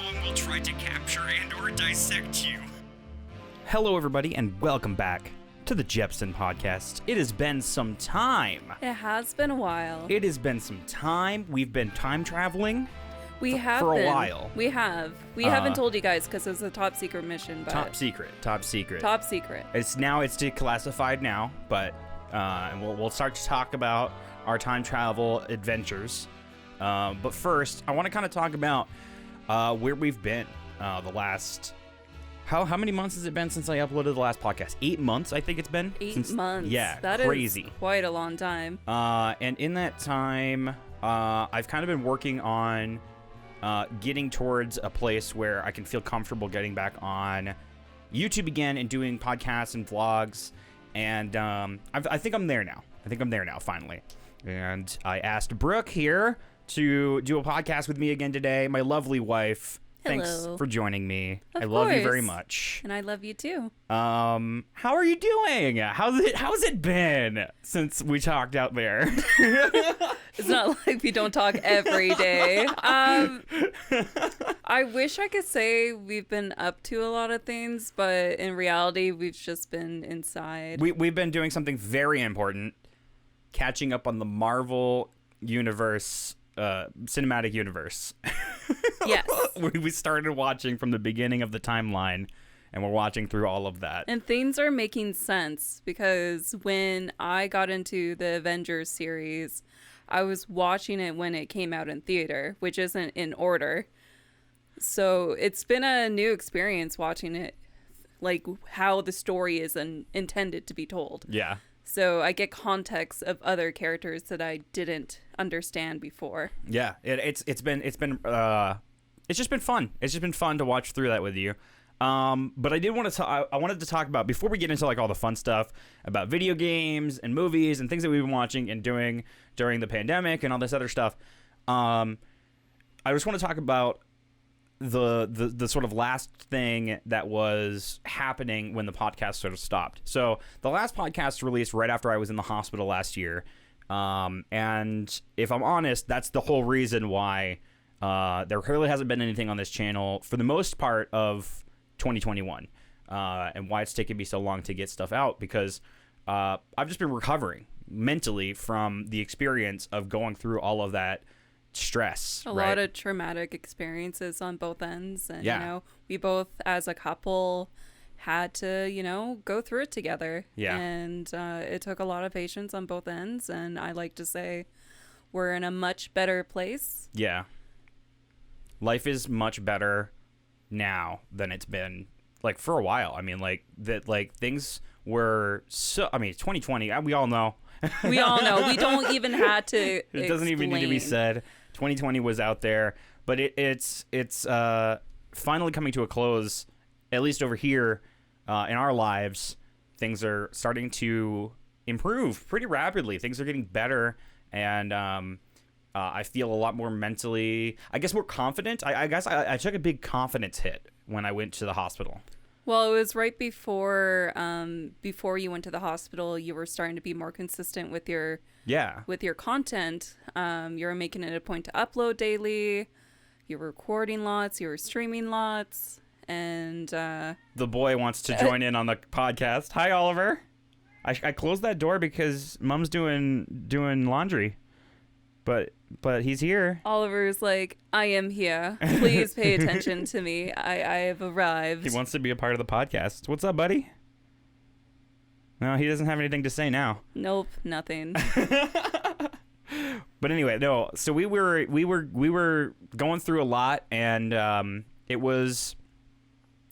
long we'll try to capture and or dissect you. Hello, everybody, and welcome back to the Jepson podcast. It has been some time. It has been a while. It has been some time. We've been time traveling. We have for been. A while. We have. We haven't told you guys because it's a top secret mission. But Top secret. Top secret. It's declassified now, but and we'll start to talk about our time travel adventures. But first, I want to kind of talk about where we've been the last. How many months has it been since I uploaded the last podcast? 8 months, I think it's been. 8 months. Yeah, that crazy. Is quite a long time. And in that time, I've kind of been working on getting towards a place where I can feel comfortable getting back on YouTube again and doing podcasts and vlogs. And I think I'm there now. Finally. And I asked Brooke here to do a podcast with me again today. My lovely wife. Hello. Thanks for joining me. Of I love you course. very much. And I love you too. How are you doing? How's it been since we talked out there? It's not like we don't talk every day. I wish I could say we've been up to a lot of things, but in reality, we've just been inside. We've been doing something very important, catching up on the Marvel universe, cinematic universe. Yes. We started watching from the beginning of the timeline, and we're watching through all of that. And things are making sense because when I got into the Avengers series, I was watching it when it came out in theater, which isn't in order. So it's been a new experience watching it, like how the story is intended to be told. Yeah. So I get context of other characters that I didn't understand before. Yeah, it's just been fun. It's just been fun to watch through that with you. But I did want to I wanted to talk about, before we get into like all the fun stuff about video games and movies and things that we've been watching and doing during the pandemic and all this other stuff. I just want to talk about the sort of last thing that was happening when the podcast sort of stopped. So the last podcast released right after I was in the hospital last year. And if I'm honest, that's the whole reason why there really hasn't been anything on this channel for the most part of 2021, and why it's taken me so long to get stuff out, because I've just been recovering mentally from the experience of going through all of that stress. A lot of traumatic experiences on both ends. And, yeah. you know, we both as a couple had to, you know, go through it together. Yeah. And it took a lot of patience on both ends. And I like to say we're in a much better place. Yeah. Life is much better now than it's been like for a while. I mean, like that, like things were so, I mean, 2020, we all know. We all know. We don't even have to It doesn't even need to be said. 2020 was out there, but it's finally coming to a close, at least over here in our lives. Things are starting to improve pretty rapidly. Things are getting better, and I feel a lot more mentally, I guess, more confident. I guess I took a big confidence hit when I went to the hospital. Well, it was right before you went to the hospital. You were starting to be more consistent with your content. You were making it a point to upload daily. You were recording lots. You were streaming lots, and the boy wants to join in on the podcast. Hi, Oliver. I closed that door because Mom's doing laundry, but he's here. Oliver's like, I am here. Please pay attention to me. I have arrived. He wants to be a part of the podcast. What's up, buddy? No, he doesn't have anything to say now. Nope, nothing. But anyway, no. So we were going through a lot, and it was,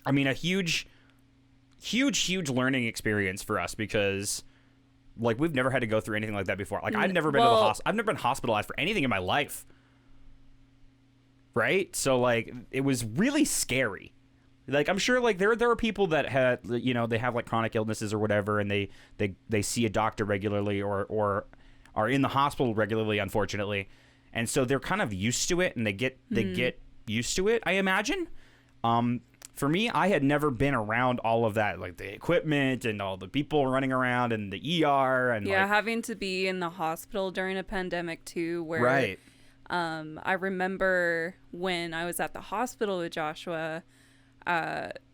I mean, a huge learning experience for us, because like we've never had to go through anything like that before. Like I've never been to the hospital. I've never been hospitalized for anything in my life. Right? So like it was really scary. Like I'm sure like there are people that had, you know, they have like chronic illnesses or whatever, and they see a doctor regularly or are in the hospital regularly, unfortunately. And so they're kind of used to it, and they get used to it, I imagine. For me, I had never been around all of that, like the equipment and all the people running around and the ER and having to be in the hospital during a pandemic too, where I remember when I was at the hospital with Joshua,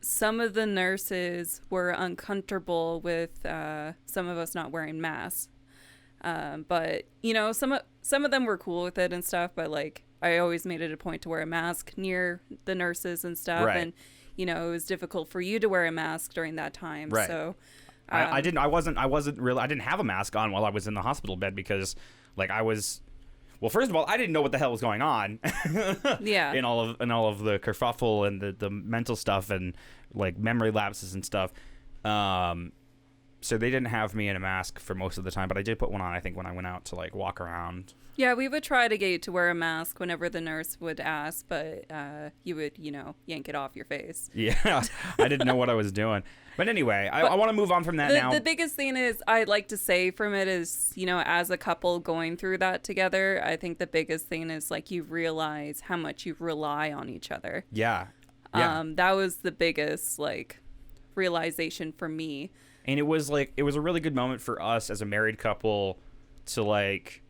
some of the nurses were uncomfortable with some of us not wearing masks. But you know, some of them were cool with it and stuff. But like, I always made it a point to wear a mask near the nurses and stuff. Right. And you know, it was difficult for you to wear a mask during that time. Right. So I didn't have a mask on while I was in the hospital bed because like well, first of all, I didn't know what the hell was going on. Yeah. in all of the kerfuffle and the mental stuff and like memory lapses and stuff. So they didn't have me in a mask for most of the time, but I did put one on, I think, when I went out to like walk around. Yeah, we would try to get you to wear a mask whenever the nurse would ask, but you would, you know, yank it off your face. Yeah, I didn't know what I was doing. But anyway, I want to move on from that now. The biggest thing is I'd like to say from it is, you know, as a couple going through that together, I think the biggest thing is like you realize how much you rely on each other. Yeah. Yeah. That was the biggest like realization for me. And it was a really good moment for us as a married couple to like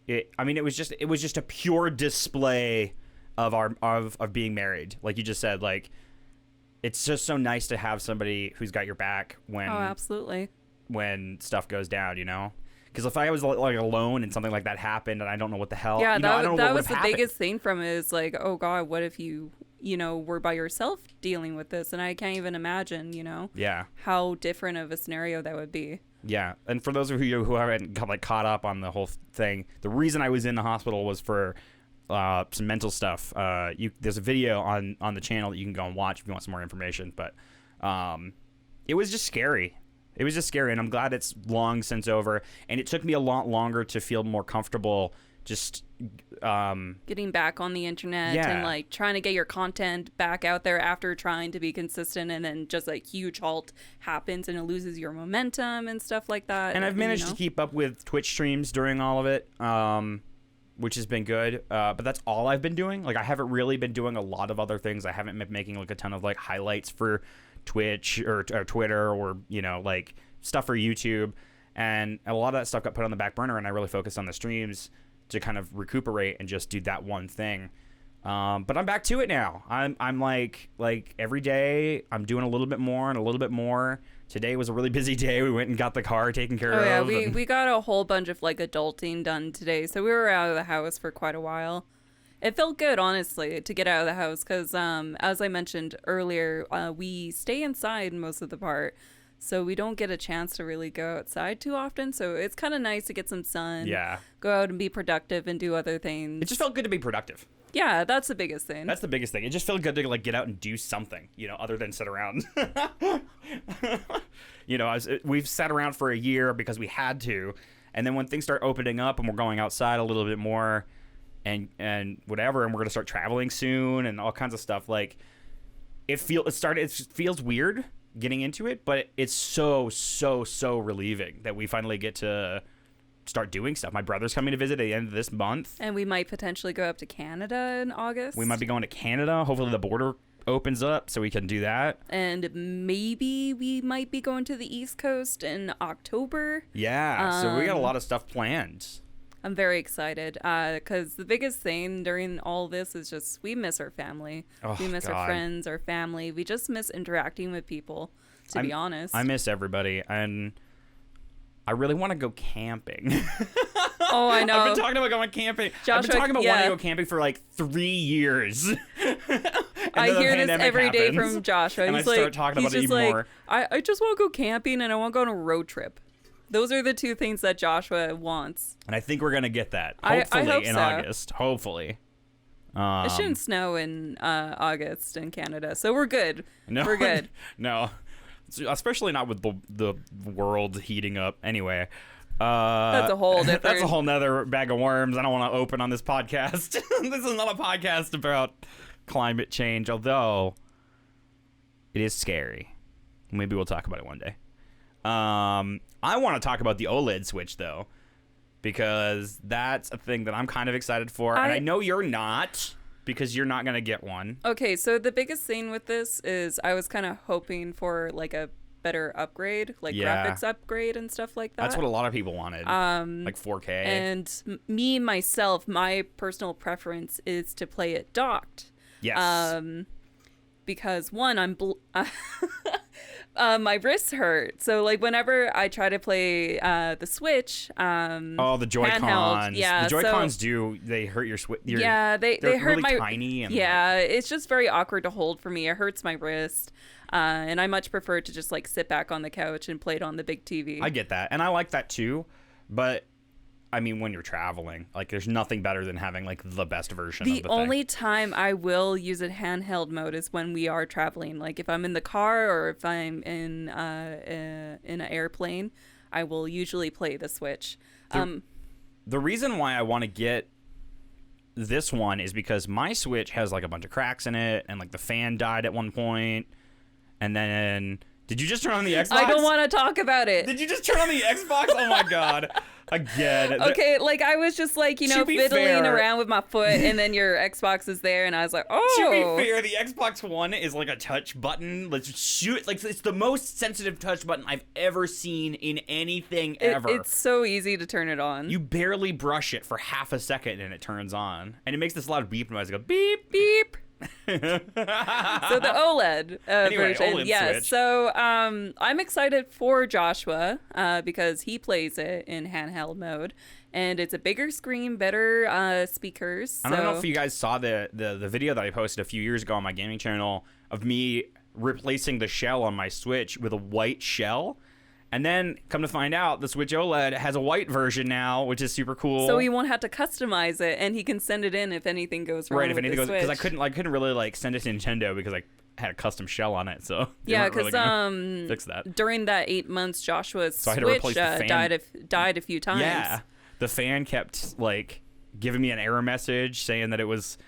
it. I mean, it was just a pure display of of being married. Like you just said, like it's just so nice to have somebody who's got your back when absolutely when stuff goes down, you know. Because if I was like alone and something like that happened and I don't know what the hell, yeah, you know, I don't know that what was would the happen. biggest thing from it is like, oh God, what if you know, were by yourself dealing with this? And I can't even imagine, you know, Yeah. how different of a scenario that would be. Yeah, and for those of you who haven't caught up on the whole thing, the reason I was in the hospital was for some mental stuff. There's a video on the channel that you can go and watch if you want some more information. But it was just scary. It was just scary, and I'm glad it's long since over. And it took me a lot longer to feel more comfortable just getting back on the internet and like trying to get your content back out there after trying to be consistent, and then just like huge halt happens and it loses your momentum and stuff like that. And I've managed to keep up with Twitch streams during all of it, which has been good. But that's all I've been doing. Like I haven't really been doing a lot of other things. I haven't been making like a ton of like highlights for Twitch or Twitter or, you know, like stuff for YouTube. And a lot of that stuff got put on the back burner, and I really focused on the streams to kind of recuperate and just do that one thing. But I'm back to it now. I'm like every day I'm doing a little bit more and a little bit more. Today was a really busy day. We went and got the car taken care of. Oh yeah, we got a whole bunch of like adulting done today. So we were out of the house for quite a while. It felt good, honestly, to get out of the house because, as I mentioned earlier, we stay inside most of the part. So we don't get a chance to really go outside too often. So it's kind of nice to get some sun. Yeah. Go out and be productive and do other things. It just felt good to be productive. Yeah, that's the biggest thing. That's the biggest thing. It just felt good to like get out and do something, you know, other than sit around. You know, we've sat around for a year because we had to, and then when things start opening up and we're going outside a little bit more, and whatever, and we're gonna start traveling soon and all kinds of stuff. Like it feels weird getting into it, but it's so relieving that we finally get to start doing stuff. My brother's coming to visit at the end of this month, and we might potentially go up to Canada in August. We might be going to Canada. Hopefully the border opens up so we can do that, and maybe we might be going to the East Coast in October. Yeah, so we got a lot of stuff planned. I'm very excited because the biggest thing during all this is just we miss our family. We miss our friends, our family. We just miss interacting with people, to be honest. I miss everybody, and I really want to go camping. Oh, I know. I've been talking about going camping. I've been talking about wanting to go camping for like 3 years. I hear this every day from Joshua. And I start talking about it even more. I just want to go camping and I want to go on a road trip. Those are the two things that Joshua wants. And I think we're going to get that. Hopefully I hope in so. August. Hopefully. It shouldn't snow in August in Canada, so we're good. No, we're good. No. Especially not with the world heating up. Anyway. That's a whole different... That's a whole nother bag of worms I don't want to open on this podcast. This is not a podcast about climate change, although it is scary. Maybe we'll talk about it one day. I want to talk about the OLED Switch, though, because that's a thing that I'm kind of excited for. And I know you're not, because you're not going to get one. Okay, so the biggest thing with this is I was kind of hoping for like a better upgrade, like Yeah. graphics upgrade and stuff like that. That's what a lot of people wanted. Like 4K. And myself, my personal preference is to play it docked. Yes. Because one, my wrists hurt. So like whenever I try to play the Switch, the Joy-Cons. handheld, yeah, the Joy-Cons they hurt your yeah, they they're hurt really my tiny and yeah. It's just very awkward to hold for me. It hurts my wrist, and I much prefer to just like sit back on the couch and play it on the big TV. I get that, and I like that too, but I mean, when you're traveling, like, there's nothing better than having like the best version of the thing. The only time I will use it handheld mode is when we are traveling. Like if I'm in the car or if I'm in an airplane, I will usually play the Switch. The reason why I want to get this one is because my Switch has like a bunch of cracks in it, and like the fan died at one point, and then did you just turn on the Xbox? I don't want to talk about it. Did you just turn on the Xbox? Oh my god. Again. Okay, like I was just like, To be fiddling fair- around with my foot, and then your Xbox is there, and I was like, oh. To be fair, the Xbox One is like a touch button. Let's shoot. Like, it's the most sensitive touch button I've ever seen in anything ever. It's so easy to turn it on. You barely brush it for half a second and it turns on. And it makes this loud beep noise. It goes beep. Beep. So the OLED Anyway, version, OLED yes. Switch. So I'm excited for Joshua because he plays it in handheld mode, and it's a bigger screen, better speakers. I don't know if you guys saw the video that I posted a few years ago on my gaming channel of me replacing the shell on my Switch with a white shell. And then, come to find out, the Switch OLED has a white version now, which is super cool. So he won't have to customize it, and he can send it in if anything goes wrong. Right, if with anything the goes, because Switch. I couldn't really like send it to Nintendo because I had a custom shell on it, so they Yeah, weren't really because gonna fix that. during that 8 months, Joshua's So I had to Switch replace the fan. died a few times. Yeah, the fan kept like giving me an error message saying that it was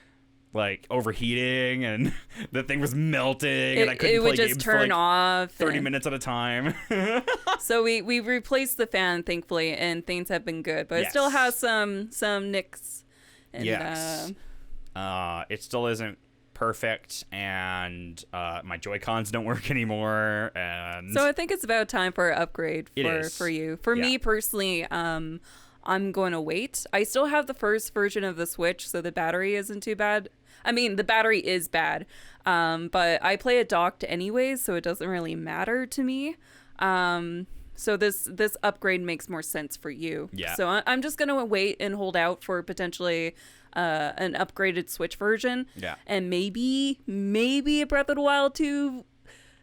like overheating and the thing was melting and I couldn't it play would just games turn for like off 30 and- minutes at a time. So we replaced the fan, thankfully, and things have been good. But it still has some nicks. And, Yes. It still isn't perfect, and my Joy-Cons don't work anymore. And so I think it's about time for an upgrade It is. for you. For Yeah. me personally, I'm going to wait. I still have the first version of the Switch, so the battery isn't too bad. I mean, the battery is bad, but I play it docked anyways, so it doesn't really matter to me. So this upgrade makes more sense for you. Yeah. So I'm just gonna wait and hold out for potentially an upgraded Switch version. Yeah. And maybe a Breath of the Wild 2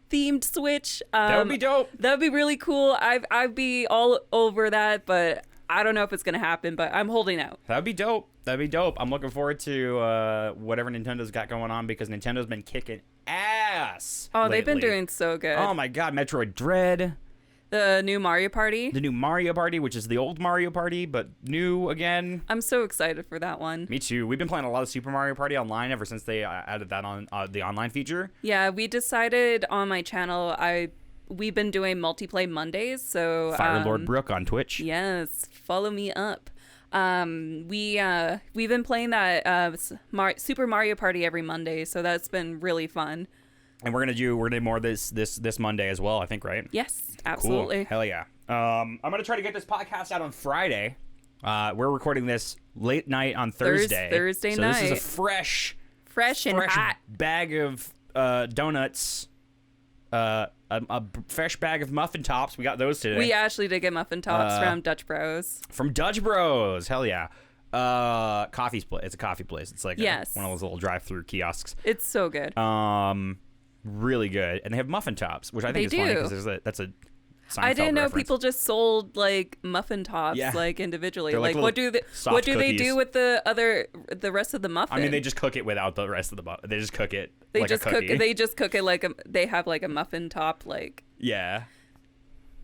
themed Switch. that would be dope. That would be really cool. I'd be all over that, but I don't know if it's gonna happen. But I'm holding out. That'd be dope. That'd be dope. I'm looking forward to whatever Nintendo's got going on because Nintendo's been kicking ass. Oh, they've been lately. doing so good. Oh my god, Metroid Dread, The new Mario Party. the new Mario Party, which is the old Mario Party but new again. I'm so excited for that one. Me too. We've been playing a lot of Super Mario Party online ever since they added that on the online feature. Yeah, we decided on my channel. We've been doing multiplayer Mondays, so Fire Lord Brooke on Twitch. yes, follow me up. We've been playing that Super Mario Party every Monday, so that's been really fun. And we're gonna do more this Monday as well, I think, right? Yes, absolutely. Cool. Hell yeah. I'm gonna try to get this podcast out on Friday. We're recording this late night on Thursday. Thursday so this is a night. fresh and hot. bag of donuts. A fresh bag of muffin tops. We got those today. We actually did get muffin tops from Dutch Bros. From Dutch Bros. Hell yeah. Coffee's place. It's a coffee place. It's like Yes. one of those little drive-through kiosks. It's so good. Really good. And they have muffin tops, which I think They is funny do. because that's a Seinfeld I didn't know reference. people just sold like muffin tops Yeah. like individually. They're like Like what do little they soft they cookies. do with the rest of the muffin? I mean, they just cook it without the rest of the muffin. They just cook it They like just a cookie. they just cook it like they have like a muffin top like. Yeah.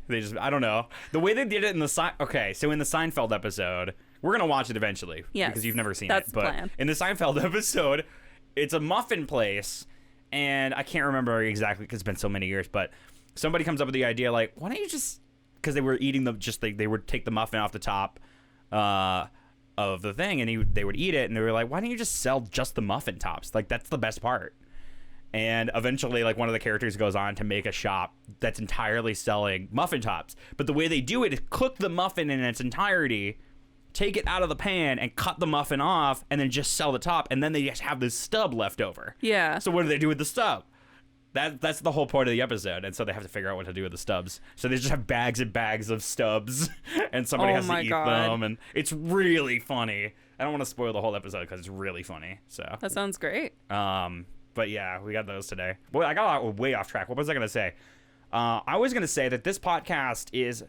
They just, I don't know. The way they did it in the okay, so in the Seinfeld episode, we're going to watch it eventually. Yes, because you've never seen that's it. the But plan. in the Seinfeld episode, it's a muffin place, and I can't remember exactly because it's been so many years, but somebody comes up with the idea like, why don't you just, because they were eating them, just like they would take the muffin off the top of the thing, and they would eat it, and they were like, why don't you just sell just the muffin tops? Like, that's the best part. And eventually, like, one of the characters goes on to make a shop that's entirely selling muffin tops. But the way they do it is cook the muffin in its entirety, take it out of the pan, and cut the muffin off, and then just sell the top. And then they just have this stub left over. Yeah. So what do they do with the stub? That's the whole point of the episode. And so they have to figure out what to do with the stubs. So they just have bags and bags of stubs, and somebody has to eat them. And it's really funny. I don't want to spoil the whole episode because it's really funny. So That sounds great. But yeah, we got those today. Well, I got way off track. What was I going to say? I was going to say that this podcast is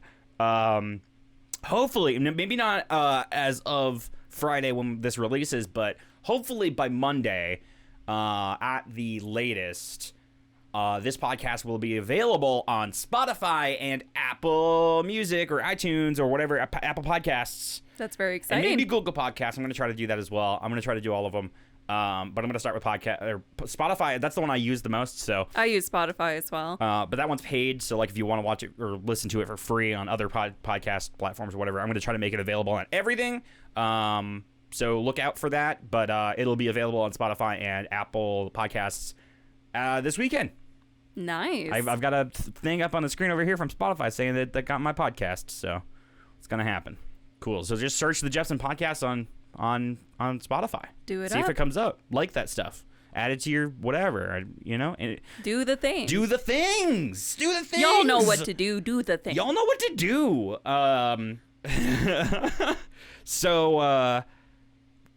hopefully, maybe not as of Friday when this releases, but hopefully by Monday at the latest, this podcast will be available on Spotify and Apple Music or iTunes or whatever, Apple Podcasts. That's very exciting. And maybe Google Podcasts. I'm going to try to do that as well. I'm going to try to do all of them. But I'm going to start with Spotify. That's the one I use the most. So I use Spotify as well. but that one's paid. So like if you want to watch it or listen to it for free on other podcast platforms or whatever, I'm going to try to make it available on everything. So look out for that. But it'll be available on Spotify and Apple Podcasts this weekend. Nice. I've got a thing up on the screen over here from Spotify saying that got my podcast. So it's going to happen. Cool. So just search the Jepson podcast on Spotify. Do it See up. if it comes up. Like that stuff. Add it to your whatever, you know? And Do the thing. do the things. Do the things. Y'all know what to do. Do the thing. Y'all know what to do. So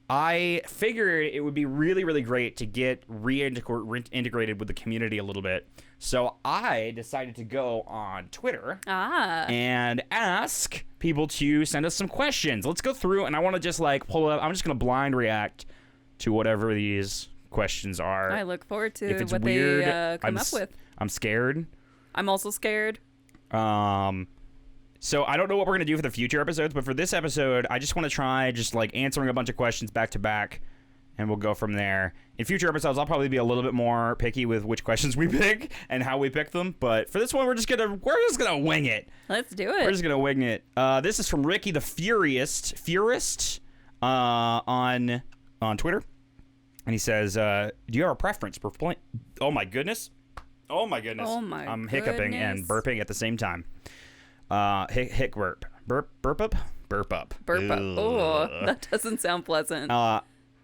I figured it would be really, really great to get reintegrated with the community a little bit. So I decided to go on Twitter and ask people to send us some questions. Let's go through, and I want to just like pull up. I'm just going to blind react to whatever these questions are. I look forward to if it's what weird, they come up with. I'm scared. I'm also scared. So I don't know what we're going to do for the future episodes, but for this episode, I just want to try just like answering a bunch of questions back to back, and we'll go from there. In future episodes, I'll probably be a little bit more picky with which questions we pick and how we pick them. But for this one, we're just gonna wing it. Let's do it. We're just gonna wing it. This is from Ricky the Furist on Twitter, and he says, "Do you have a preference for playing?" Oh my goodness! I'm hiccuping and burping at the same time. Hick burp. Burp up. Oh, that doesn't sound pleasant.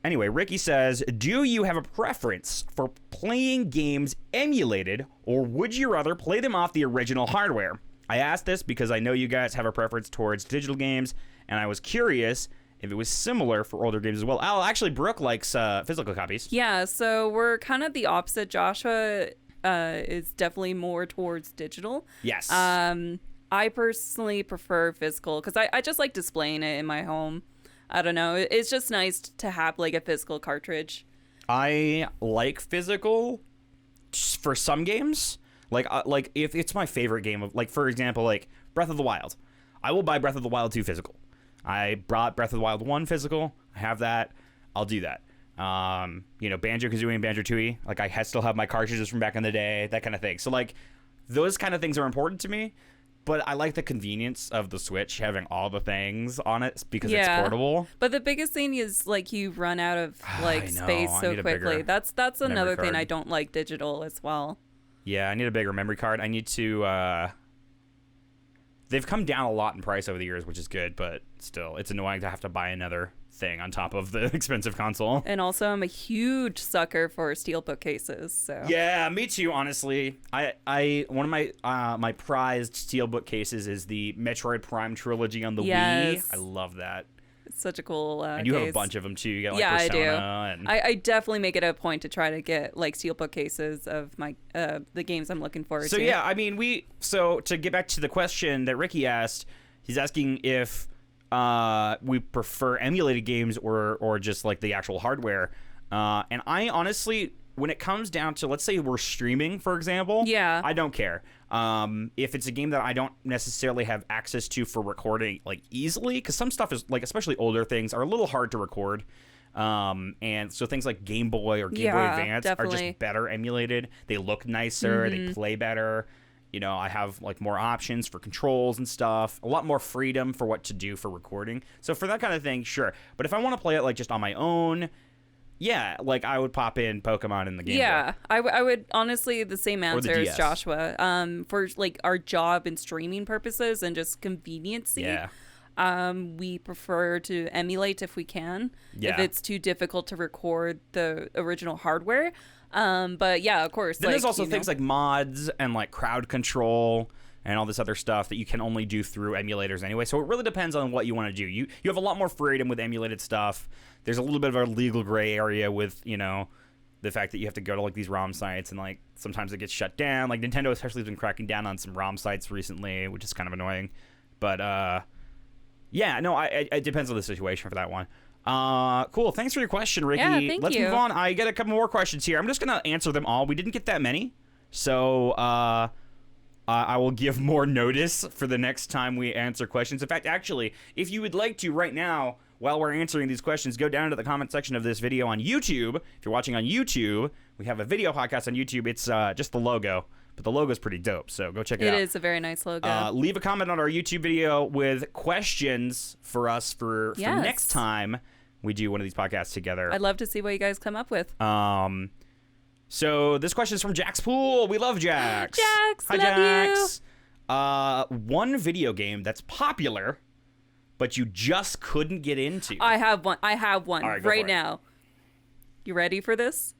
Anyway, Ricky says, do you have a preference for playing games emulated, or would you rather play them off the original hardware? I asked this because I know you guys have a preference towards digital games, and I was curious if it was similar for older games as well. Actually, Brooke likes physical copies. Yeah, so we're kind of the opposite. Joshua is definitely more towards digital. Yes. I personally prefer physical because I just like displaying it in my home. I don't know. It's just nice to have like a physical cartridge. I like physical for some games. Like if it's my favorite game of, like, for example, like Breath of the Wild. I will buy Breath of the Wild 2 physical. I brought Breath of the Wild 1 physical. I have that. I'll do that. Banjo-Kazooie and Banjo-Tooie. Like I still have my cartridges from back in the day, that kind of thing. So like those kind of things are important to me. But I like the convenience of the Switch having all the things on it because it's portable. But the biggest thing is like you run out of like space so quickly. That's another thing I don't like digital as well. Yeah, I need a bigger memory card. I need to they've come down a lot in price over the years, which is good, but still it's annoying to have to buy another thing on top of the expensive console. And also I'm a huge sucker for steelbook cases, so yeah, me too, honestly. I one of my prized steelbook cases is the Metroid Prime trilogy on the Wii. I love that. It's such a cool and you case. Have a bunch of them too. You got like Persona. I do. I definitely make it a point to try to get like steelbook cases of my the games I'm looking forward to. So yeah, I mean so to get back to the question that Ricky asked, he's asking if we prefer emulated games or just like the actual hardware. And I honestly, when it comes down to, let's say we're streaming, for example, I don't care. If it's a game that I don't necessarily have access to for recording like easily, because some stuff is like, especially older things, are a little hard to record. And so things like Game Boy or Game Boy Advance are just better emulated. They look nicer, they play better. You know, I have like more options for controls and stuff, a lot more freedom for what to do for recording. So for that kind of thing, sure. But if I want to play it like just on my own, Yeah, like I would pop in Pokemon in the Game Boy. Yeah, I would honestly the same Or the answer as DS. Joshua. For like our job and streaming purposes and just conveniency. Yeah. We prefer to emulate if we can. Yeah. If it's too difficult to record the original hardware. But yeah, of course. Then there's also things like mods and like crowd control and all this other stuff that you can only do through emulators anyway. So it really depends on what you want to do. You have a lot more freedom with emulated stuff. There's a little bit of a legal gray area with, you know, the fact that you have to go to like these ROM sites and like sometimes it gets shut down. Like Nintendo especially has been cracking down on some ROM sites recently, which is kind of annoying. But yeah, no, it depends on the situation for that one. Cool. Thanks for your question, Ricky. Yeah, thank Let's you. move on. I get a couple more questions here. I'm just gonna answer them all. We didn't get that many, so I will give more notice for the next time we answer questions. In fact, actually, if you would like to right now, while we're answering these questions, go down to the comment section of this video on YouTube. If you're watching on YouTube, we have a video podcast on YouTube. It's just the logo, but the logo is pretty dope, so go check it out. It is a very nice logo. Leave a comment on our YouTube video with questions for us for Yes. next time we do one of these podcasts together. I'd love to see what you guys come up with. So this question is from Jax Pool. We love Jax. Jax, Hi, love Jax. One video game that's popular, but you just couldn't get into. I have one. All right, go for it. now. You ready for this?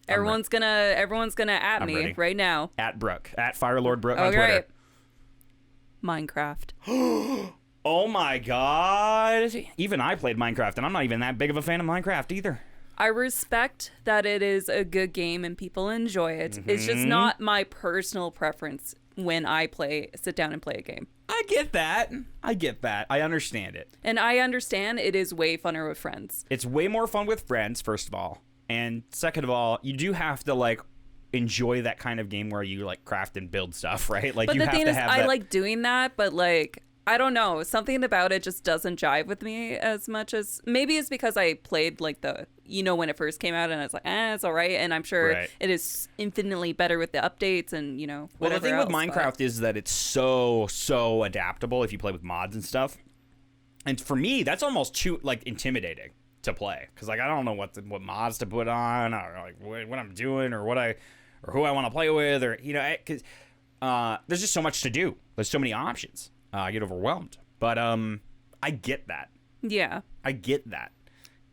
I'm Everyone's gonna at I'm me ready. right now. At Brooke. At Firelord Brooke on Okay. Twitter. Minecraft. Oh my god. Even I played Minecraft, and I'm not even that big of a fan of Minecraft either. I respect that it is a good game and people enjoy it. It's just not my personal preference when I sit down and play a game. I get that. I understand it. And I understand it is way funner with friends. It's way more fun with friends, first of all. And second of all, you do have to, like, enjoy that kind of game where you, like, craft and build stuff, right? Like, But you the have thing to is, have I that. like doing that, but, like, I don't know. Something about it just doesn't jive with me as much as... Maybe it's because I played, like, when it first came out, and I was like, it's all right. And I'm sure Right. it is infinitely better with the updates and, Well, the whatever thing else, with Minecraft is that it's so adaptable if you play with mods and stuff. And for me, that's almost too, like, intimidating to play, because, like, I don't know what mods to put on, or like what I'm doing, or who I want to play with, or, you know, because there's just so much to do. There's so many options. I get overwhelmed. But I get that. Yeah. I get that,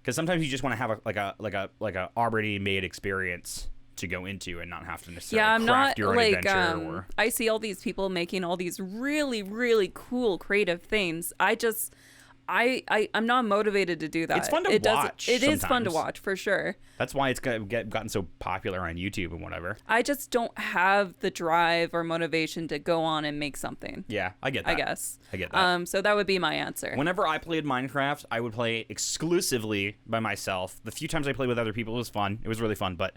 because sometimes you just want to have a already made experience to go into and not have to necessarily Yeah, I'm craft not your own like adventure. Or I see all these people making all these really, really cool creative things. I'm not motivated to do that. It's fun to watch It is fun to sometimes. watch for sure. That's why it's gotten so popular on YouTube and whatever. I just don't have the drive or motivation to go on and make something. Yeah, I get that. I guess. I get that. So that would be my answer. Whenever I played Minecraft, I would play exclusively by myself. The few times I played with other people, it was fun. It was really fun, but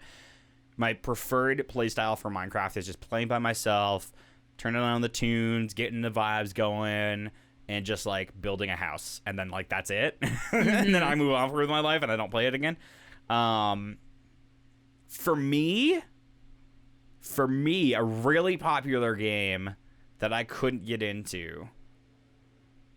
my preferred playstyle for Minecraft is just playing by myself, turning on the tunes, getting the vibes going, and just like building a house, and then like that's it. And then I move on with my life and I don't play it again. For me, a really popular game that I couldn't get into.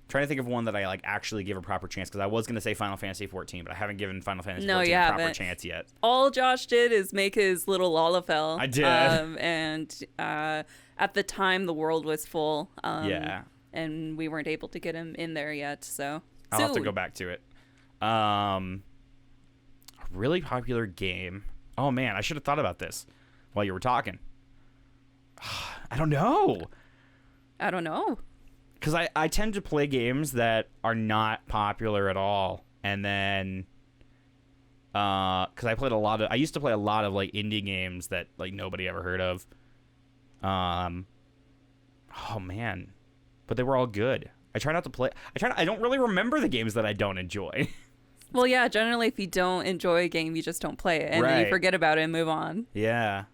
Trying to think of one that I like actually give a proper chance, because I was going to say Final Fantasy 14, but I haven't given Final Fantasy 14 a proper chance yet. All Josh did is make his little Lalafell. I did. And at the time, the world was full. Yeah. And we weren't able to get him in there yet, so... I'll have to go back to it. A really popular game. Oh, man, I should have thought about this while you were talking. I don't know. Because I tend to play games that are not popular at all. And then... Because I used to play a lot of, like, indie games that, like, nobody ever heard of. Oh, man. But they were all good. I don't really remember the games that I don't enjoy. Well, yeah, generally if you don't enjoy a game, you just don't play it. And then you forget about it and move on. Yeah.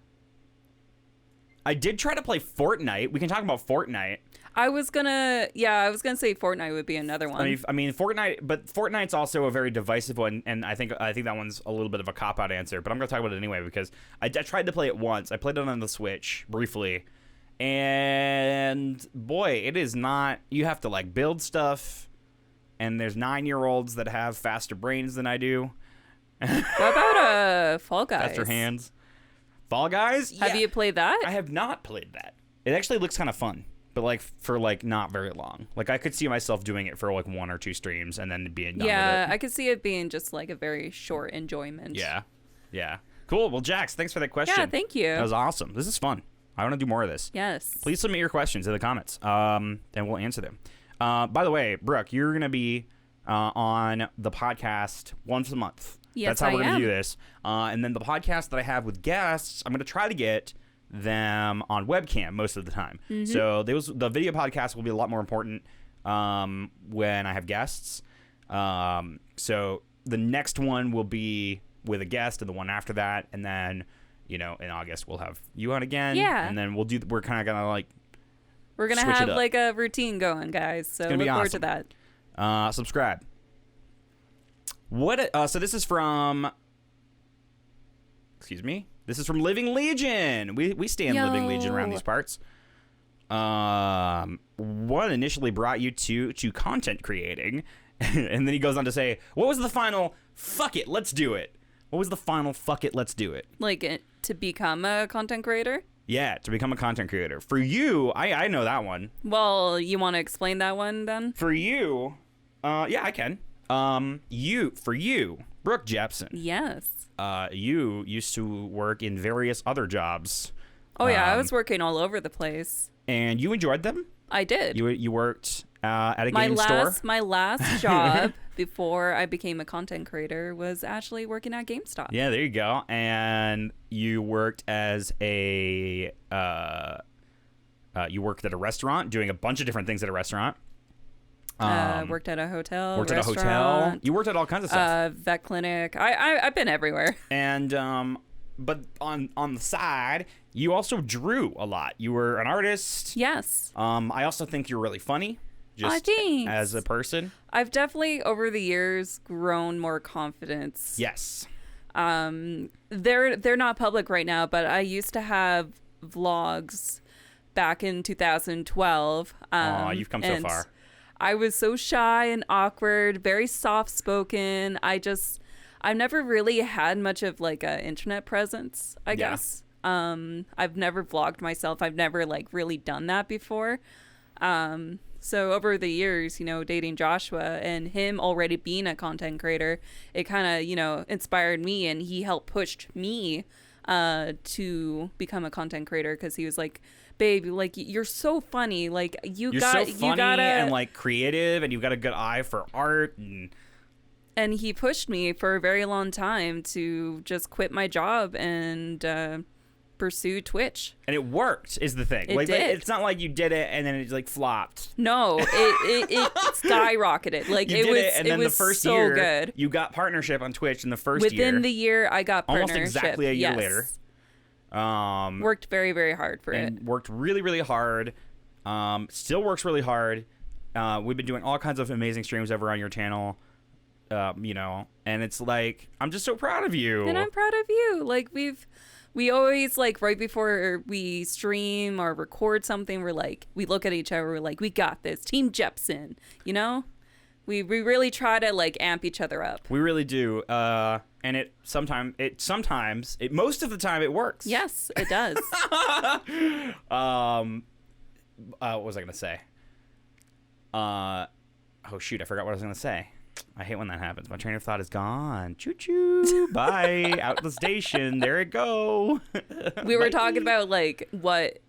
I did try to play Fortnite. We can talk about Fortnite. I was gonna say Fortnite would be another one. I mean Fortnite, but Fortnite's also a very divisive one, and I think that one's a little bit of a cop-out answer, but I'm gonna talk about it anyway, because I tried to play it once. I played it on the Switch briefly. And boy, it is not. You have to like build stuff, and there's 9-year-olds that have faster brains than I do, What about Fall Guys? Faster hands. Fall Guys? Have you played that? I have not played that. It actually looks kind of fun, but like for like not very long. Like I could see myself doing it for like 1 or 2 streams and then being done with it. I could see it being just like a very short enjoyment. Yeah. Yeah. Cool. Well, Jax, thanks for that question. Yeah, thank you. That was awesome. This is fun. I want to do more of this. Yes. Please submit your questions in the comments, and we'll answer them. By the way, Brooke, you're going to be on the podcast once a month. Yes, That's how we're going am. to do this. And then the podcast that I have with guests, I'm going to try to get them on webcam most of the time. Mm-hmm. So the video podcast will be a lot more important when I have guests. So the next one will be with a guest, and the one after that, and then in August we'll have you on again. Yeah. And then we're kind of gonna like We're gonna switch it have up. like a routine going, guys. So gonna look be forward to awesome. that. Subscribe. So this is from. Excuse me. This is from Living Legion. We stand Living Legion around Yo. these parts. What initially brought you to content creating, and then he goes on to say, "What was the final? Fuck it, let's do it." What was the final? Fuck it, let's do it. Like to become a content creator? Yeah, to become a content creator. For you, I know that one. Well, you want to explain that one then? For you, yeah, I can. For you, Brooke Jepson. Yes. You used to work in various other jobs. Oh yeah, I was working all over the place. And you enjoyed them? I did. You worked at a game store? My last job before I became a content creator was actually working at GameStop. Yeah, there you go. And you worked as you worked at a restaurant, doing a bunch of different things at a restaurant. Worked at a hotel. Worked at a hotel. restaurant, You worked at all kinds of stuff. vet clinic. I've been everywhere. And but on the side, you also drew a lot. You were an artist. Yes. I also think you're really funny. Just thanks. as a person. I've definitely over the years grown more confidence. Yes. They're not public right now, but I used to have vlogs back in 2012. You've come so far. I was so shy and awkward, very soft spoken. I've never really had much of like a internet presence, I guess. I've never vlogged myself. I've never like really done that before. So over the years, dating Joshua and him already being a content creator, it kind of, inspired me, and he helped pushed me to become a content creator, because he was like, babe, like you're so funny, like you gotta and like creative, and you've got a good eye for art, and he pushed me for a very long time to just quit my job and pursue Twitch. And it worked, is the thing. It did. It's not like you did it and then it like flopped. No, it skyrocketed. Like You did it, and then was the first so year, good. you got partnership on Twitch in the first year. Within the year, I got partnership. Almost exactly a year Yes. later. Worked very, very hard for it. Worked really, really hard. Still works really hard. We've been doing all kinds of amazing streams over on your channel. And it's like, I'm just so proud of you. And I'm proud of you. Like we always, like, right before we stream or record something, we look at each other, we're like, we got this, Team Jepson, we really try to like amp each other up. We really do. And most of the time it works. Yes, it does. What was I gonna say? Oh shoot, I forgot what I was gonna say. I hate when that happens. My train of thought is gone. Choo choo. Bye. Out the station. There it go. We were talking about like what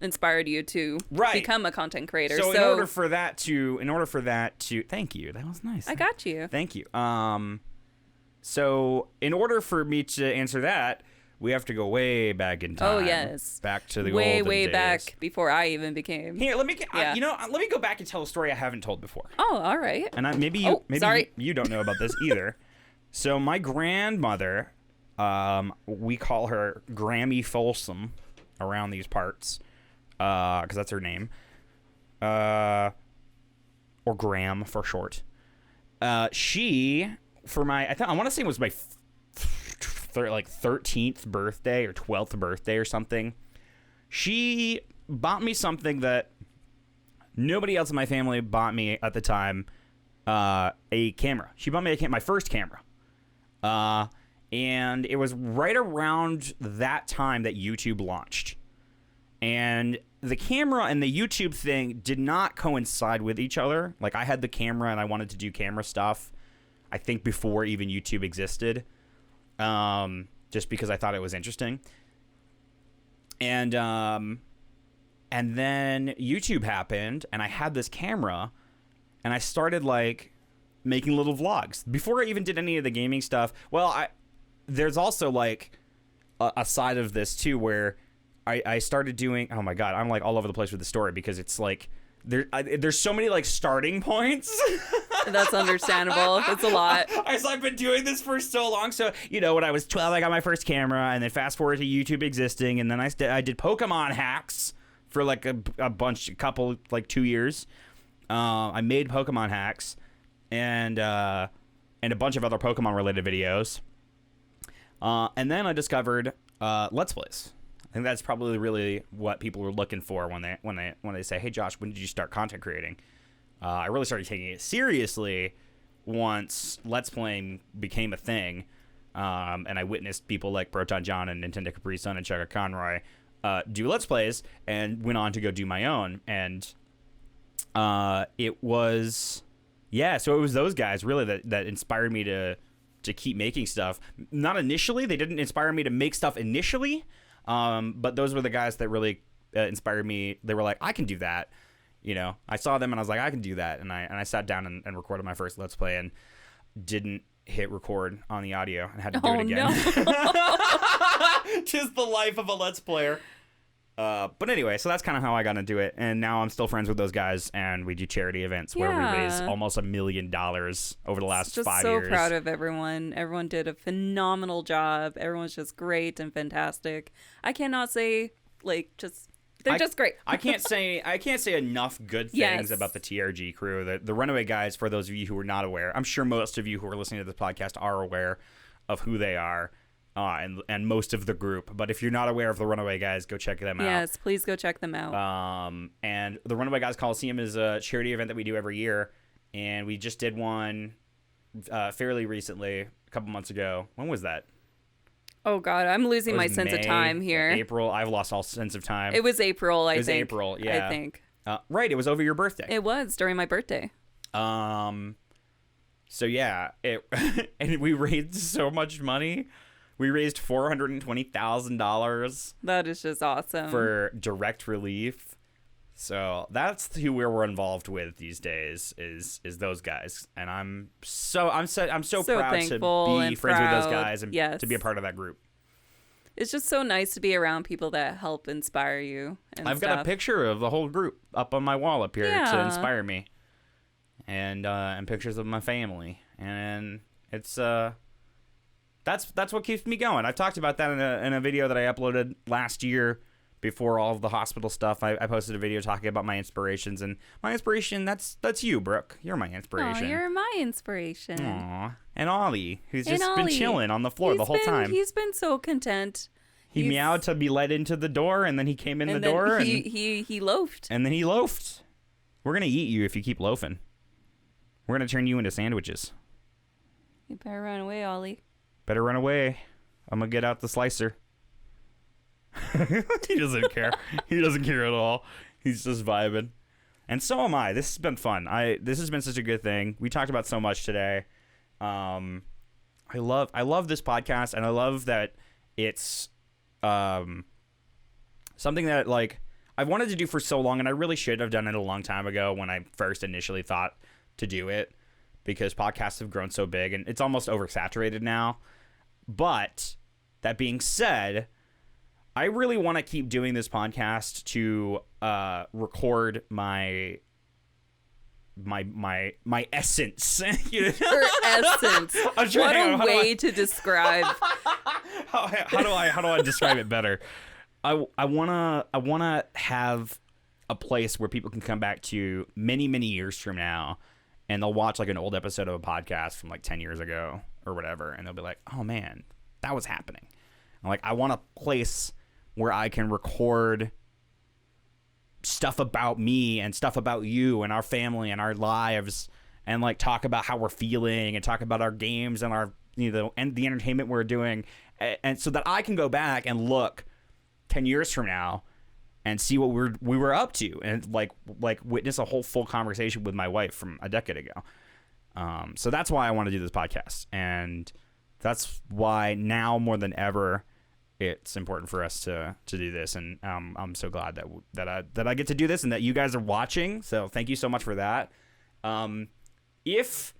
inspired you to become a content creator. So in order for that to thank you. That was nice. I got you. Thank you. So in order for me to answer that, we have to go way back in time. Oh yes. Back to the way olden days. back before I even became. Here, let me let me go back and tell a story I haven't told before. Oh, all right. And maybe you don't know about this either. So my grandmother, we call her Grammy Folsom around these parts, because that's her name, or Graham for short. She, for my, I want to say it was my 13th birthday or 12th birthday or something, she bought me something that nobody else in my family bought me at the time, a camera. She bought me my first camera. And it was right around that time that YouTube launched. And the camera and the YouTube thing did not coincide with each other. Like, I had the camera and I wanted to do camera stuff, I think, before even YouTube existed, just because I thought it was interesting. And then YouTube happened, and I had this camera, and I started, like, making little vlogs. Before I even did any of the gaming stuff, well, there's also, like, a side of this, too, where I started doing... Oh, my God, I'm, like, all over the place with the story, because it's, like... There's so many, like, starting points. That's understandable. It's a lot. I've been doing this for so long. So, you know, when I was 12, I got my first camera, and then fast forward to YouTube existing, and then I did Pokemon hacks for, like, a couple, like, 2 years. I made Pokemon hacks and a bunch of other Pokemon-related videos. And then I discovered Let's Plays. I think that's probably really what people were looking for when they say, "Hey, Josh, when did you start content creating?" I really started taking it seriously once Let's Playing became a thing, and I witnessed people like Proton John and Nintendo Capri Sun and Chugga Conroy do Let's Plays, and went on to go do my own. And it was those guys really that inspired me to keep making stuff. Not initially, they didn't inspire me to make stuff initially. But those were the guys that really inspired me. They were like, I can do that. You know, I saw them and I was like, I can do that. And I sat down and recorded my first Let's Play and didn't hit record on the audio and had to do it again. No. Just the life of a Let's Player. But anyway, so that's kind of how I got into it. And now I'm still friends with those guys, and we do charity events where we raise almost $1 million over the last 5 years. So proud of everyone. Everyone did a phenomenal job. Everyone's just great and fantastic. I cannot say, like, they're just great. I can't say enough good things about the TRG crew. The Runaway guys, for those of you who are not aware, I'm sure most of you who are listening to this podcast are aware of who they are. And most of the group. But if you're not aware of the Runaway Guys, go check them out. Yes, please go check them out. And the Runaway Guys Coliseum is a charity event that we do every year. And we just did one fairly recently, a couple months ago. When was that? Oh, God, I'm losing my sense of time here. April. I've lost all sense of time. It was April, I think. It was April, yeah. I think. Right, it was over your birthday. It was, during my birthday. So, yeah. And we raised so much money. We raised $420,000. That is just awesome. For direct relief. So that's who we're involved with these days is those guys. And I'm so proud to be friends with those guys and to be a part of that group. It's just so nice to be around people that help inspire you. And I've got a picture of the whole group up on my wall up here to inspire me. And pictures of my family. And it's That's what keeps me going. I've talked about that in a video that I uploaded last year before all of the hospital stuff. I posted a video talking about my inspirations, and my inspiration, that's you, Brooke. You're my inspiration. Oh, you're my inspiration. Aw. And Ollie, who's been chilling on the floor the whole time. He's been so content. He meowed to be let into the door, and then he came in the door. He loafed. And then he loafed. We're going to eat you if you keep loafing. We're going to turn you into sandwiches. You better run away, Ollie. Better run away. I'm going to get out the slicer. He doesn't care. He doesn't care at all. He's just vibing. And so am I. This has been fun. This has been such a good thing. We talked about so much today. I love this podcast, and I love that it's something that, like, I've wanted to do for so long, and I really should have done it a long time ago when I first initially thought to do it, because podcasts have grown so big, and it's almost oversaturated now. But that being said, I really want to keep doing this podcast to record my essence. Your essence. What a way to describe. How do I describe it better? I wanna have a place where people can come back to many years from now, and they'll watch like an old episode of a podcast from like 10 years ago or whatever, and they'll be like, "Oh man, that was happening." I'm like, I want a place where I can record stuff about me and stuff about you and our family and our lives, and like talk about how we're feeling and talk about our games and our and the entertainment we're doing, and so that I can go back and look 10 years from now and see what we were up to, and like witness a whole full conversation with my wife from a decade ago. So that's why I want to do this podcast, and that's why now more than ever it's important for us to do this. And I'm so glad that I get to do this and that you guys are watching. So thank you so much for that. If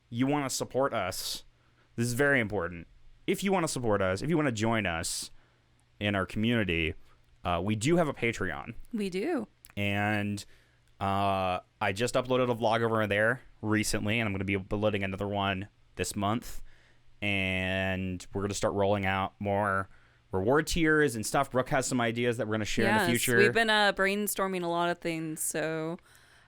you want to support us, this is very important. If you want to support us, if you want to join us in our community, we do have a Patreon. We do. And I just uploaded a vlog over there recently, and I'm going to be uploading another one this month. And we're going to start rolling out more reward tiers and stuff. Brooke has some ideas that we're going to share in the future. We've been brainstorming a lot of things. So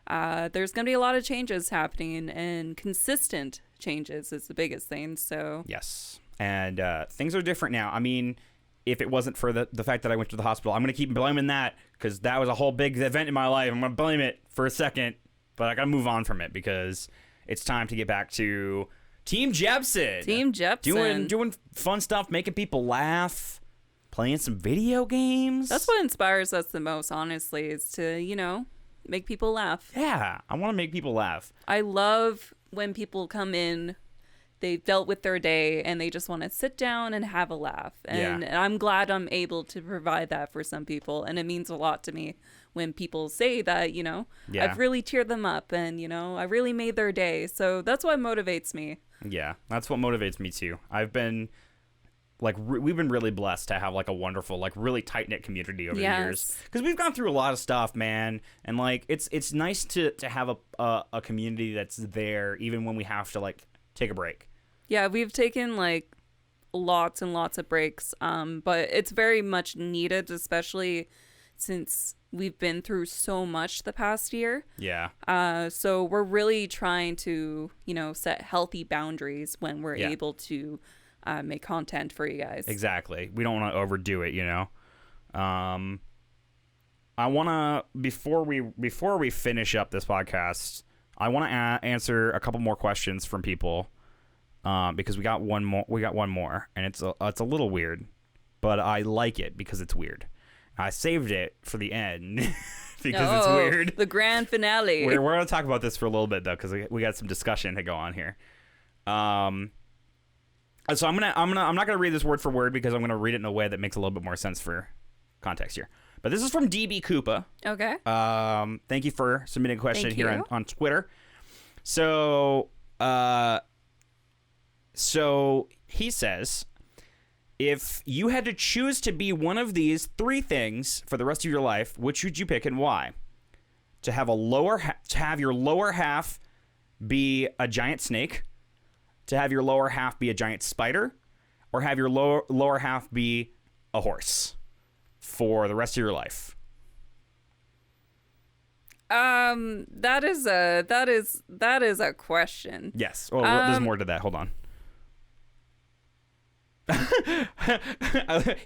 there's going to be a lot of changes happening, and consistent changes is the biggest thing. So yes. And things are different now. I mean, if it wasn't for the fact that I went to the hospital, I'm going to keep blaming that because that was a whole big event in my life. I'm going to blame it for a second, but I got to move on from it because it's time to get back to Team Jepson. Team Jepson. Doing fun stuff, making people laugh, playing some video games. That's what inspires us the most, honestly, is to, make people laugh. Yeah, I want to make people laugh. I love when people come in, they've dealt with their day, and they just want to sit down and have a laugh. And I'm glad I'm able to provide that for some people. And it means a lot to me when people say that, I've really cheered them up and, I really made their day. So that's what motivates me. Yeah, that's what motivates me too. I've been we've been really blessed to have a wonderful, really tight knit community over the years, because we've gone through a lot of stuff, man. And it's nice to have a community that's there even when we have to take a break. Yeah, we've taken lots and lots of breaks, but it's very much needed, especially since we've been through so much the past year. Yeah. So we're really trying to, set healthy boundaries when we're able to make content for you guys. Exactly. We don't want to overdo it, I want to, before we finish up this podcast, I want to answer a couple more questions from people, because we got one more, and it's a little weird, but I like it because it's weird. I saved it for the end because it's weird. The grand finale. We're going to talk about this for a little bit though, because we got some discussion to go on here. So I'm not gonna read this word for word because I'm gonna read it in a way that makes a little bit more sense for context here. But this is from DB Koopa. Okay. Thank you for submitting a question here on Twitter. So he says, if you had to choose to be one of these three things for the rest of your life, which would you pick and why? To have your lower half be a giant snake, to have your lower half be a giant spider, or have your lower half be a horse for the rest of your life? That is a question. Yes. Oh, there's more to that. Hold on.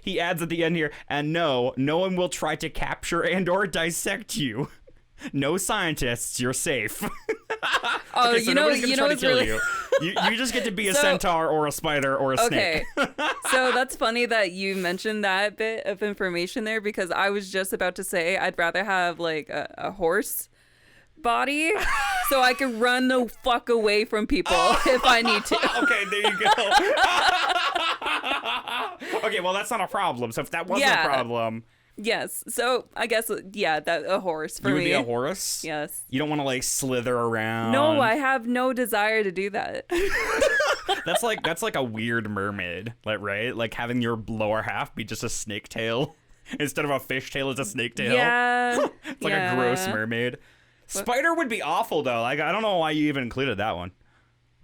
He adds at the end here, and no one will try to capture and or dissect you. No scientists, you're safe. Oh, okay, so you know, it's really you just get to be a centaur or a spider or a snake. So that's funny that you mentioned that bit of information there, because I was just about to say I'd rather have a horse body so I can run the fuck away from people if I need to. Okay, there you go. Okay, well, that's not a problem. So if that wasn't a problem... Yes. So I guess, that a horse for me. You would be a horse? Yes. You don't want to slither around? No, I have no desire to do that. That's like a weird mermaid, right? Having your lower half be just a snake tail instead of a fish tail, it's a snake tail. Yeah. It's like a gross mermaid. Spider would be awful though. I don't know why you even included that one.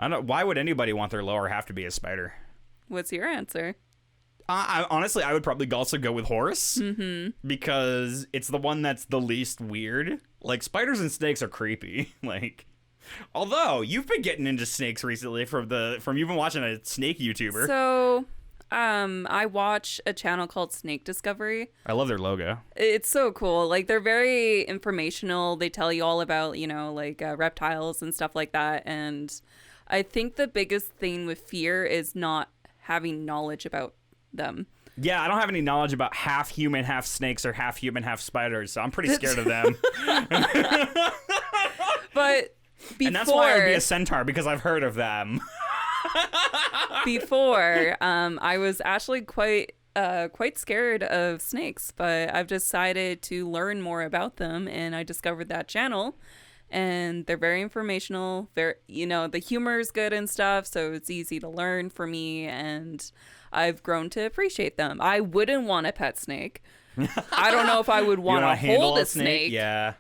Why would anybody want their lower half to be a spider? What's your answer? Honestly, I would probably also go with horse, because it's the one that's the least weird. Spiders and snakes are creepy. Although you've been getting into snakes recently from you've been watching a snake YouTuber. So, I watch a channel called Snake Discovery. I love their logo. It's so cool. They're very informational. They tell you all about reptiles and stuff like that. And I think the biggest thing with fear is not having knowledge about them. Yeah, I don't have any knowledge about half human, half snakes, or half human, half spiders, so I'm pretty scared of them. But before, and that's why I would be a centaur, because I've heard of them. before, I was actually quite scared of snakes, but I've decided to learn more about them, and I discovered that channel. And they're very informational. The humor is good and stuff, so it's easy to learn for me, and I've grown to appreciate them. I wouldn't want a pet snake. I don't know if I would want to hold a snake. Yeah.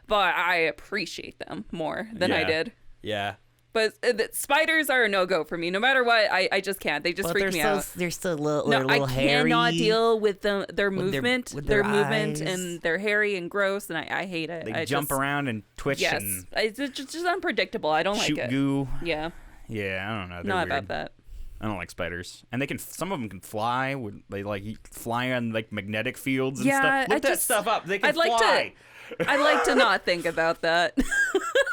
But I appreciate them more than I did. Yeah. But spiders are a no-go for me. No matter what, I just can't. They just freak me out. They're still a little, No, I hairy. cannot deal with their movement. with their their movement, eyes. and they're hairy and gross, and I hate it. They jump around and twitch Yes, and it's just unpredictable. I don't shoot like it. goo. Yeah, Yeah, I don't know. They're not weird. about that. I don't like spiders, and some of them can fly. They fly on like magnetic fields and Yeah, stuff. Look that stuff up. They can I'd like fly. I'd like to not think about that.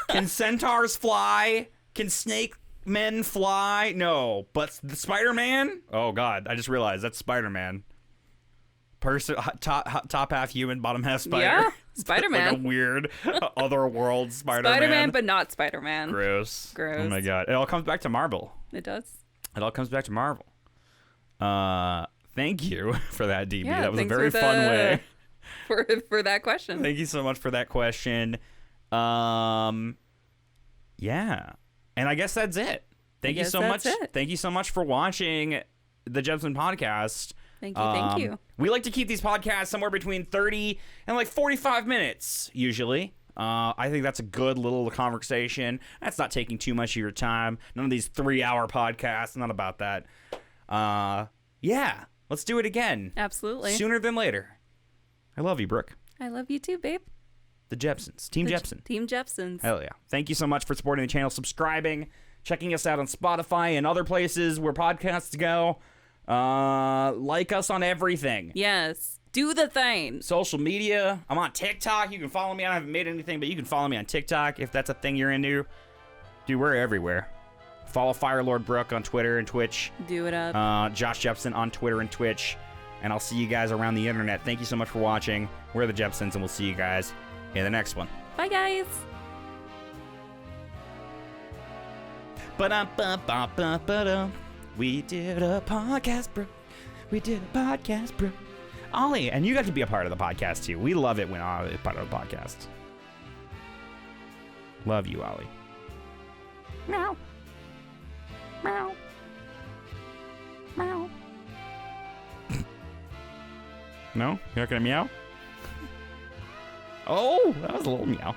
Can centaurs fly? Can snake men fly? No, but the Spider-Man. Oh God, I just realized that's Spider-Man. Person, top half human, bottom half spider. Yeah, Spider-Man. Like a weird otherworld Spider-Man. Spider-Man, but not Spider-Man. Gross. Gross. Oh my God, it all comes back to Marvel. It does. It all comes back to Marvel. Thank you for that, DB. Yeah, that was a thanks very for fun way. for that question. Thank you so much for that question. Yeah. And I guess that's it. Thank you so much. Thank you so much for watching the Jepson podcast. Thank you. Thank you. We like to keep these podcasts somewhere between 30 and like 45 minutes, usually. I think that's a good little conversation. That's not taking too much of your time. None of these 3-hour podcasts. Not about that. Yeah. Let's do it again. Absolutely. Sooner than later. I love you, Brooke. I love you too, babe. The Jepsons. Team Jepson. Team Jepsons. Hell yeah. Thank you so much for supporting the channel, subscribing, checking us out on Spotify and other places where podcasts go. Like us on everything. Yes. Do the thing. Social media. I'm on TikTok. You can follow me. I haven't made anything, but you can follow me on TikTok if that's a thing you're into. Dude, we're everywhere. Follow Firelord Brooke on Twitter and Twitch. Do it up. Josh Jepson on Twitter and Twitch. And I'll see you guys around the internet. Thank you so much for watching. We're the Jepsons, and we'll see you guys in the next one. Bye, guys. Ba-dum-ba-ba-ba-ba-dum. We did a podcast, bro. We did a podcast, bro. Ollie, and you got to be a part of the podcast, too. We love it when Ollie is part of the podcast. Love you, Ollie. Meow. Meow. Meow. No? You're not going to meow? Oh, that was a little meow.